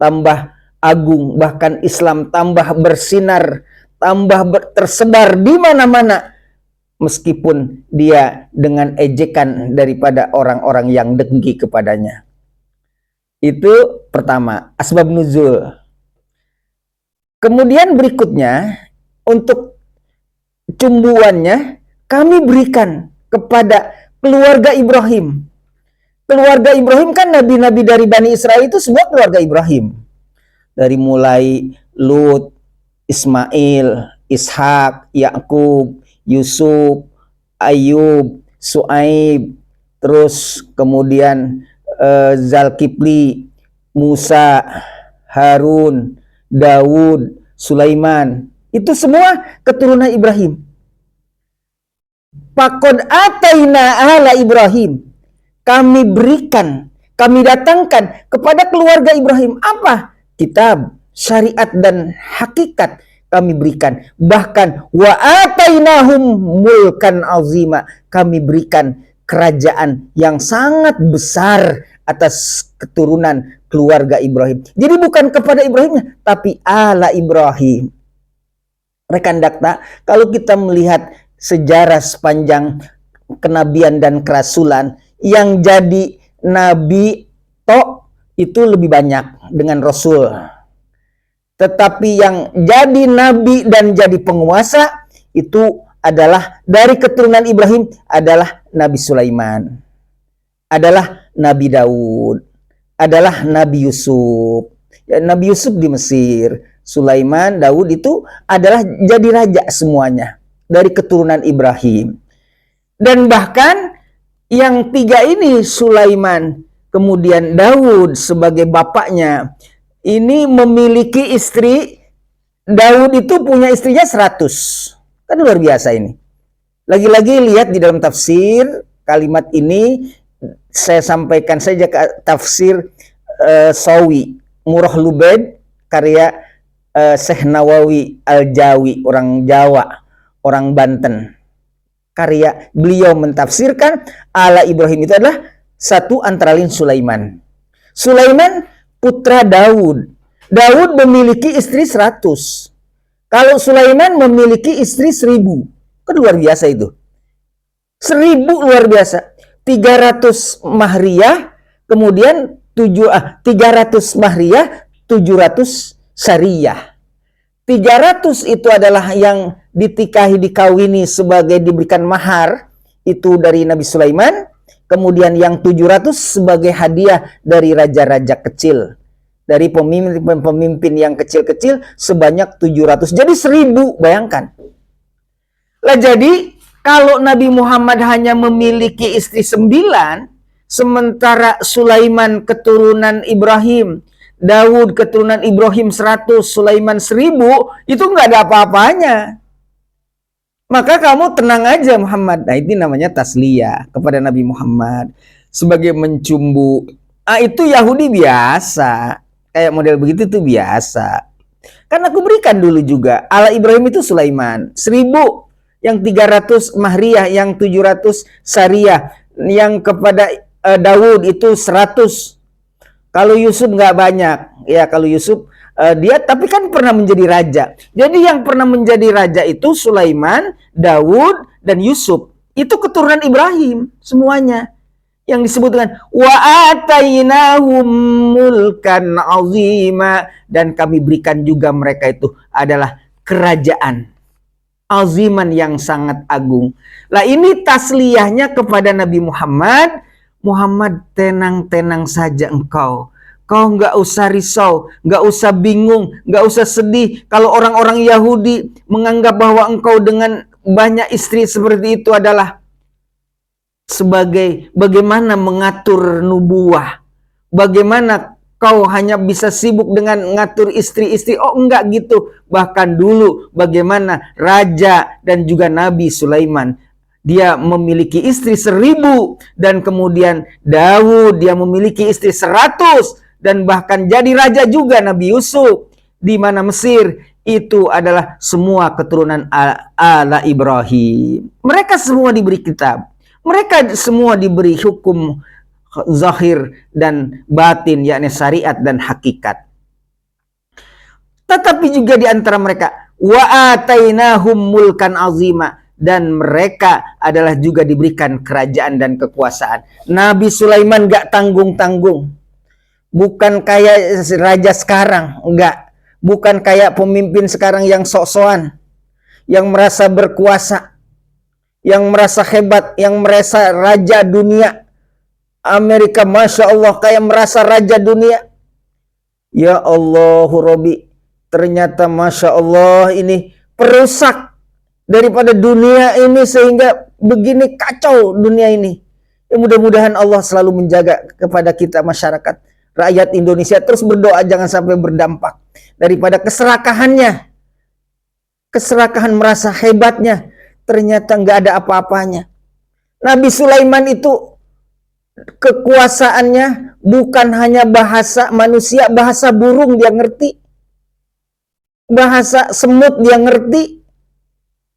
B: tambah agung, bahkan Islam tambah bersinar, tambah tersebar di mana-mana, meskipun dia dengan ejekan daripada orang-orang yang dengki kepadanya. Itu pertama, asbab nuzul. Kemudian berikutnya, untuk cumbuannya kami berikan kepada keluarga Ibrahim. Keluarga Ibrahim kan nabi-nabi dari Bani Israel itu semua keluarga Ibrahim. Dari mulai Lut, Ismail, Ishak, Yakub, Yusuf, Ayub, Suaib, terus kemudian Zalkifli, Musa, Harun, Daud, Sulaiman. Itu semua keturunan Ibrahim. Faqad ataina ala Ibrahim. Kami berikan, kami datangkan kepada keluarga Ibrahim apa? Kitab, syariat dan hakikat kami berikan. Bahkan wa atainahum mulkan azima. Kami berikan kerajaan yang sangat besar atas keturunan keluarga Ibrahim. Jadi bukan kepada Ibrahimnya, tapi ala Ibrahim. Rekan dakta, kalau kita melihat sejarah sepanjang kenabian dan kerasulan, yang jadi nabi tok itu lebih banyak dengan Rasul. Tetapi yang jadi nabi dan jadi penguasa itu adalah dari keturunan Ibrahim adalah Nabi Sulaiman, adalah Nabi Daud, adalah Nabi Yusuf. Ya, Nabi Yusuf di Mesir, Sulaiman, Daud itu adalah jadi raja semuanya dari keturunan Ibrahim. Dan bahkan yang tiga ini, Sulaiman, kemudian Daud sebagai bapaknya, ini memiliki istri. Daud itu punya istrinya 100. Kan luar biasa ini. Lagi-lagi lihat di dalam tafsir kalimat ini, saya sampaikan saja ke tafsir Sawi, Murah Lubed, karya Syekh Nawawi Al-Jawi, orang Jawa, orang Banten. Karya beliau mentafsirkan ala Ibrahim itu adalah satu antara lain Sulaiman. Sulaiman putra Daud. Daud memiliki istri 100. Kalau Sulaiman memiliki istri 1000. Kan luar biasa itu. 1000 luar biasa. 300 mahriyah, kemudian 300 mahriyah, 700 syariyah. 300 itu adalah yang ditikahi, dikawini sebagai diberikan mahar, itu dari Nabi Sulaiman. Kemudian yang 700 sebagai hadiah dari raja-raja kecil, dari pemimpin-pemimpin yang kecil-kecil sebanyak 700. Jadi 1000, bayangkan. Lah jadi kalau Nabi Muhammad hanya memiliki istri 9, sementara Sulaiman keturunan Ibrahim, Daud keturunan Ibrahim 100, Sulaiman 1000, itu nggak ada apa-apanya. Maka kamu tenang aja Muhammad. Nah, ini namanya tasliyah kepada Nabi Muhammad sebagai mencumbu. Itu Yahudi biasa. Kayak model begitu tuh biasa. Kan aku berikan dulu juga. Ala Ibrahim itu Sulaiman 1000, yang 300 mahriyah, yang 700 syariyah, yang kepada Daud itu 100. Kalau Yusuf nggak banyak. Ya, kalau Yusuf dia tapi kan pernah menjadi raja. Jadi yang pernah menjadi raja itu Sulaiman, Daud, dan Yusuf. Itu keturunan Ibrahim semuanya. Yang disebut dengan wa atainahum mulkan azima, dan kami berikan juga mereka itu adalah kerajaan aziman yang sangat agung. Lah ini tasliyahnya kepada Nabi Muhammad. Muhammad, tenang-tenang saja engkau. Kau nggak usah risau, nggak usah bingung, nggak usah sedih. Kalau orang-orang Yahudi menganggap bahwa engkau dengan banyak istri seperti itu adalah sebagai bagaimana mengatur nubuah. Bagaimana kau hanya bisa sibuk dengan ngatur istri-istri. Oh enggak gitu. Bahkan dulu bagaimana raja dan juga Nabi Sulaiman. Dia memiliki istri 1000. Dan kemudian Daud dia memiliki istri 100. Dan bahkan jadi raja juga Nabi Yusuf di mana Mesir. itu adalah semua keturunan ala Ibrahim. Mereka semua diberi kitab. Mereka semua diberi hukum zahir dan batin, yakni syariat dan hakikat. Tetapi juga di antara mereka wa atainahum mulkan azima, dan mereka adalah juga diberikan kerajaan dan kekuasaan. Nabi Sulaiman gak tanggung-tanggung. Bukan kayak raja sekarang, enggak. Bukan kayak pemimpin sekarang yang sok-sokan, yang merasa berkuasa, yang merasa hebat, yang merasa raja dunia. Amerika, Masya Allah, kayak merasa raja dunia. Ya Allahu Rabbi, ternyata Masya Allah ini perusak daripada dunia ini sehingga begini kacau dunia ini. Ya, mudah-mudahan Allah selalu menjaga kepada kita masyarakat rakyat Indonesia, terus berdoa jangan sampai berdampak daripada keserakahannya, keserakahan merasa hebatnya, ternyata nggak ada apa-apanya. Nabi Sulaiman itu kekuasaannya bukan hanya bahasa manusia, bahasa burung dia ngerti, bahasa semut dia ngerti,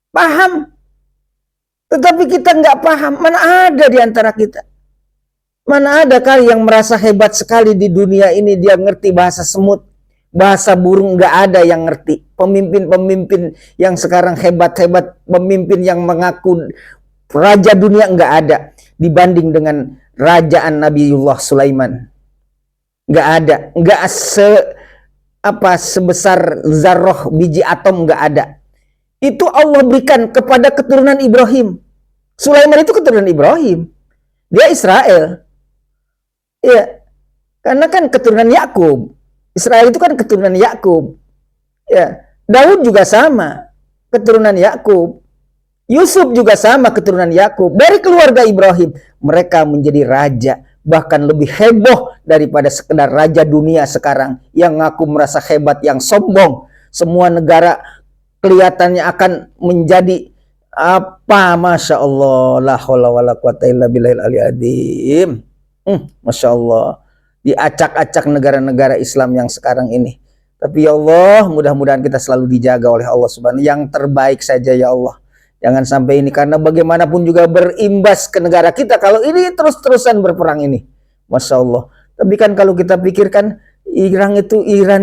B: paham. Tetapi kita nggak paham. Mana ada di antara kita? Mana ada kali yang merasa hebat sekali di dunia ini dia ngerti bahasa semut, bahasa burung? Nggak ada yang ngerti. Pemimpin-pemimpin yang sekarang hebat-hebat, pemimpin yang mengaku raja dunia, nggak ada dibanding dengan rajaan Nabiullah Sulaiman. Nggak ada, nggak sebesar zarroh biji atom, nggak ada. Itu Allah berikan kepada keturunan Ibrahim. Sulaiman itu keturunan Ibrahim, dia Israel. Ya, karena kan keturunan Yakub. Israel itu kan keturunan Yakub. Ya, Daud juga sama, keturunan Yakub. Yusuf juga sama, keturunan Yakub. Dari keluarga Ibrahim, mereka menjadi raja, bahkan lebih heboh daripada sekedar raja dunia sekarang yang ngaku merasa hebat, yang sombong. Semua negara kelihatannya akan menjadi apa? Masya Allah, la haula wala quwata illa billahil aliyil azim. Masya Allah, diacak-acak negara-negara Islam yang sekarang ini. Tapi ya Allah, mudah-mudahan kita selalu dijaga oleh Allah Subhanahu, yang terbaik saja ya Allah. Jangan sampai ini, karena bagaimanapun juga berimbas ke negara kita kalau ini terus-terusan berperang ini. Masya Allah. Tapi kan kalau kita pikirkan, Iran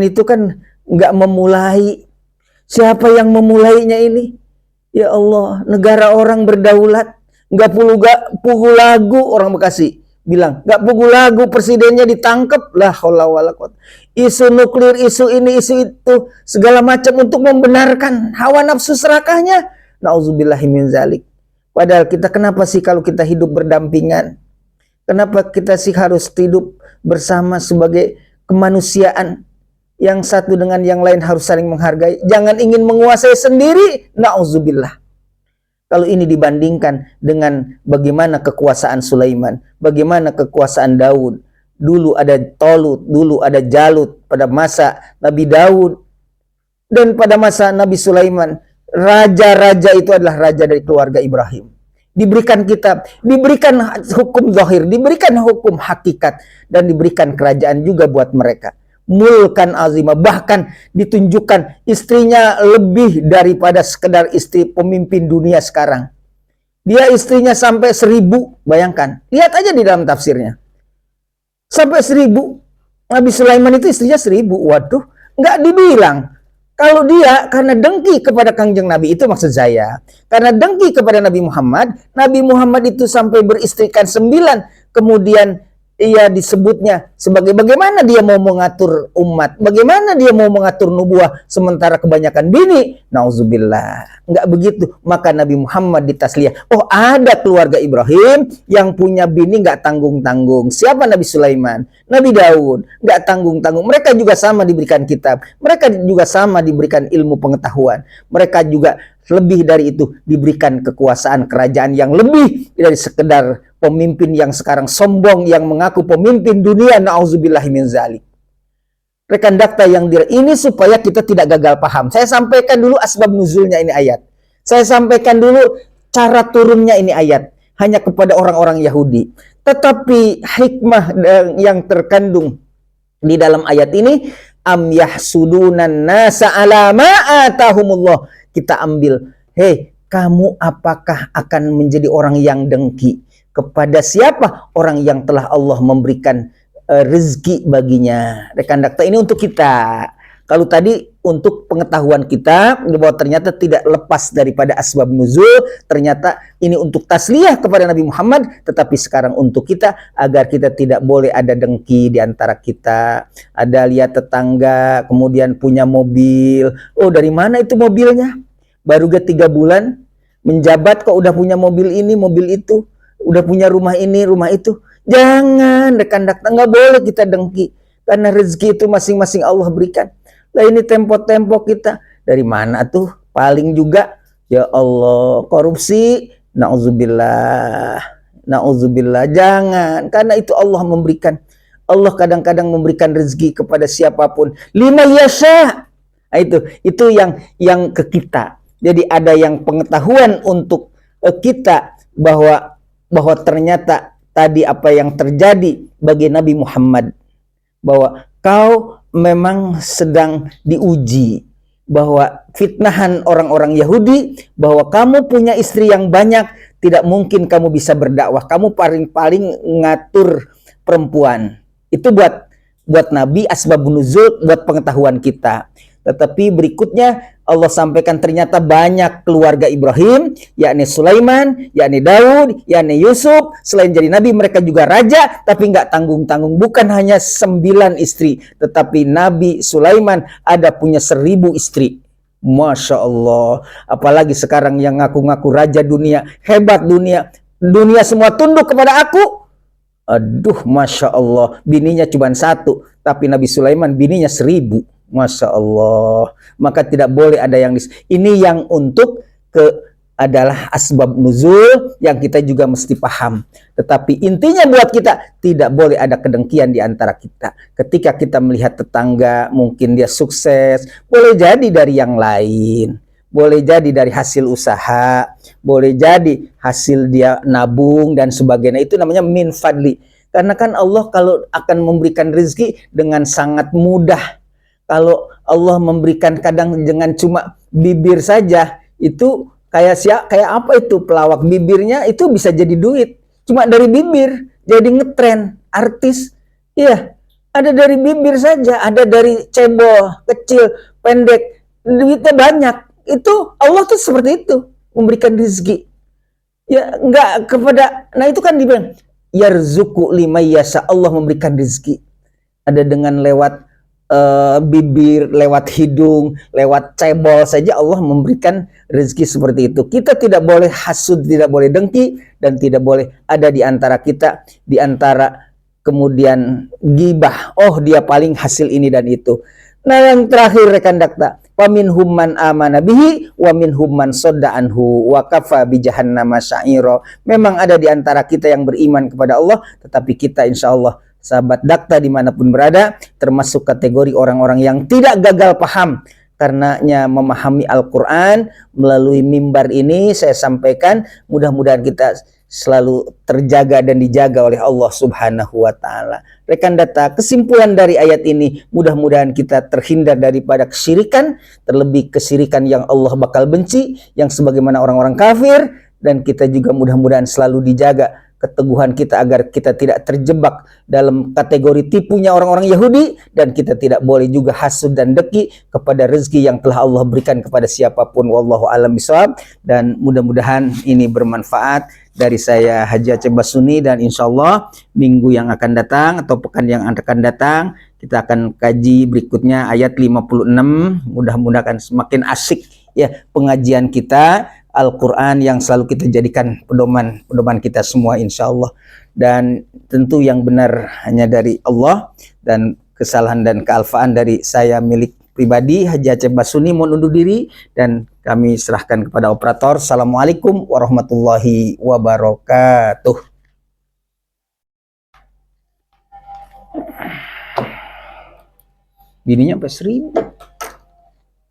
B: itu kan nggak memulai. Siapa yang memulainya ini? Ya Allah, negara orang berdaulat, nggak pukul lagu orang Bekasi bilang, nggak pukul lagu presidennya ditangkap, lah haula wala quwata. Isu nuklir, isu ini, isu itu, segala macam untuk membenarkan hawa nafsu serakahnya. Nauzubillahi min zalik. Padahal kita, kenapa sih kalau kita hidup berdampingan? Kenapa kita sih harus hidup bersama sebagai kemanusiaan? Yang satu dengan yang lain harus saling menghargai. Jangan ingin menguasai sendiri. Nauzubillah. Kalau ini dibandingkan dengan bagaimana kekuasaan Sulaiman, bagaimana kekuasaan Daud. Dulu ada Tolut, dulu ada Jalut pada masa Nabi Daud. Dan pada masa Nabi Sulaiman, raja-raja itu adalah raja dari keluarga Ibrahim. Diberikan kitab, diberikan hukum zahir, diberikan hukum hakikat, dan diberikan kerajaan juga buat mereka. Mulkan azimah, bahkan ditunjukkan istrinya lebih daripada sekedar istri pemimpin dunia sekarang. Dia istrinya sampai 1000, bayangkan. Lihat aja di dalam tafsirnya. Sampai 1000. Nabi Sulaiman itu istrinya 1000. Waduh, nggak dibilang. Kalau dia karena dengki kepada Kangjeng Nabi, itu maksud saya. Karena dengki kepada Nabi Muhammad itu sampai beristrikan 9. Kemudian ia disebutnya sebagai bagaimana dia mau mengatur umat, bagaimana dia mau mengatur nubuah sementara kebanyakan bini. Nauzubillah, nggak begitu. Maka Nabi Muhammad ditasliyah, oh ada keluarga Ibrahim yang punya bini nggak tanggung-tanggung. Siapa? Nabi Sulaiman, Nabi Daud, nggak tanggung-tanggung. Mereka juga sama diberikan kitab, mereka juga sama diberikan ilmu pengetahuan, mereka juga lebih dari itu diberikan kekuasaan kerajaan yang lebih dari sekedar pemimpin yang sekarang sombong yang mengaku pemimpin dunia. Nauzubillahi min zalik. Rekan dakta yang ini supaya kita tidak gagal paham. Saya sampaikan dulu asbab nuzulnya ini ayat. Saya sampaikan dulu cara turunnya ini ayat hanya kepada orang-orang Yahudi. Tetapi hikmah yang terkandung di dalam ayat ini am yahsudunan nasa ala ma atahumullah. Kita ambil, hei, kamu apakah akan menjadi orang yang dengki kepada siapa? Orang yang telah Allah memberikan rezeki baginya. Rekan dakta, ini untuk kita. Kalau tadi untuk pengetahuan kita bahwa ternyata tidak lepas daripada asbab nuzul, ternyata ini untuk tasliyah kepada Nabi Muhammad, tetapi sekarang untuk kita agar kita tidak boleh ada dengki di antara kita. Ada lihat tetangga kemudian punya mobil, oh dari mana itu mobilnya? Baru 3 bulan menjabat kok udah punya mobil ini, mobil itu, udah punya rumah ini, rumah itu. Jangan rekan dakta, nggak boleh kita dengki, karena rezeki itu masing-masing Allah berikan. Lah ini tempo-tempo kita dari mana tuh? Paling juga ya Allah korupsi, nauzubillah, nauzubillah. Jangan, karena itu Allah memberikan. Allah kadang-kadang memberikan rezeki kepada siapapun. Lima yasha. Nah, itu yang ke kita. Jadi ada yang pengetahuan untuk kita bahwa ternyata tadi apa yang terjadi bagi Nabi Muhammad, bahwa kau memang sedang diuji, bahwa fitnahan orang-orang Yahudi, bahwa kamu punya istri yang banyak, tidak mungkin kamu bisa berdakwah, kamu paling-paling ngatur perempuan. Itu buat Nabi asbabun nuzul, buat pengetahuan kita. Tetapi berikutnya Allah sampaikan ternyata banyak keluarga Ibrahim, yakni Sulaiman, yakni Daud, yakni Yusuf. Selain jadi nabi, mereka juga raja, tapi nggak tanggung-tanggung. Bukan hanya 9 istri, tetapi Nabi Sulaiman ada punya 1000 istri. Masya Allah. Apalagi sekarang yang ngaku-ngaku raja dunia, hebat dunia semua tunduk kepada aku. Aduh, Masya Allah. Bininya cuma 1, tapi Nabi Sulaiman bininya 1000. Masya Allah. Maka tidak boleh ada yang ini yang untuk adalah asbab nuzul yang kita juga mesti paham. Tetapi intinya buat kita tidak boleh ada kedengkian di antara kita. Ketika kita melihat tetangga mungkin dia sukses, boleh jadi dari yang lain, boleh jadi dari hasil usaha, boleh jadi hasil dia nabung dan sebagainya. Itu namanya min fadli. Karena kan Allah kalau akan memberikan rezeki dengan sangat mudah. Kalau Allah memberikan kadang dengan cuma bibir saja, itu kayak apa itu pelawak bibirnya itu bisa jadi duit. Cuma dari bibir jadi ngetren artis. Iya, ada dari bibir saja, ada dari cebol, kecil, pendek, duitnya banyak. Itu Allah tuh seperti itu, memberikan rezeki. Ya enggak kepada, nah itu kan dibilang yarzuqu liman yasha, Allah memberikan rezeki. Ada dengan lewat bibir, lewat hidung, lewat cebol saja Allah memberikan rezeki seperti itu. Kita tidak boleh hasud, tidak boleh dengki, dan tidak boleh ada di antara kita, di antara kemudian gibah. Oh dia paling hasil ini dan itu. Nah yang terakhir rekan dakta, waminhum man amana bihi wa minhum man sadda anhu wa kafa bi jahannama sa'ira. Memang ada di antara kita yang beriman kepada Allah, tetapi kita insya Allah sahabat dakta dimanapun berada termasuk kategori orang-orang yang tidak gagal paham karenanya memahami Al-Quran. Melalui mimbar ini saya sampaikan, mudah-mudahan kita selalu terjaga dan dijaga oleh Allah Subhanahu wa Ta'ala. Rekan data, kesimpulan dari ayat ini, mudah-mudahan kita terhindar daripada kesyirikan, terlebih kesyirikan yang Allah bakal benci, yang sebagaimana orang-orang kafir, dan kita juga mudah-mudahan selalu dijaga keteguhan kita agar kita tidak terjebak dalam kategori tipunya orang-orang Yahudi, dan kita tidak boleh juga hasud dan deki kepada rezeki yang telah Allah berikan kepada siapapun. Wallahu a'lam bishawab. Dan mudah-mudahan ini bermanfaat. Dari saya Haji Aceh Basuni, dan insya Allah minggu yang akan datang atau pekan yang akan datang kita akan kaji berikutnya ayat 56. Mudah-mudahan semakin asik ya pengajian kita Al-Quran yang selalu kita jadikan pedoman kita semua insya Allah. Dan tentu yang benar hanya dari Allah, dan kesalahan dan kealfaan dari saya milik pribadi Haji Aceh Basuni. Mohon undur diri dan kami serahkan kepada operator. Assalamualaikum warahmatullahi wabarakatuh. Bininya sampai 1000.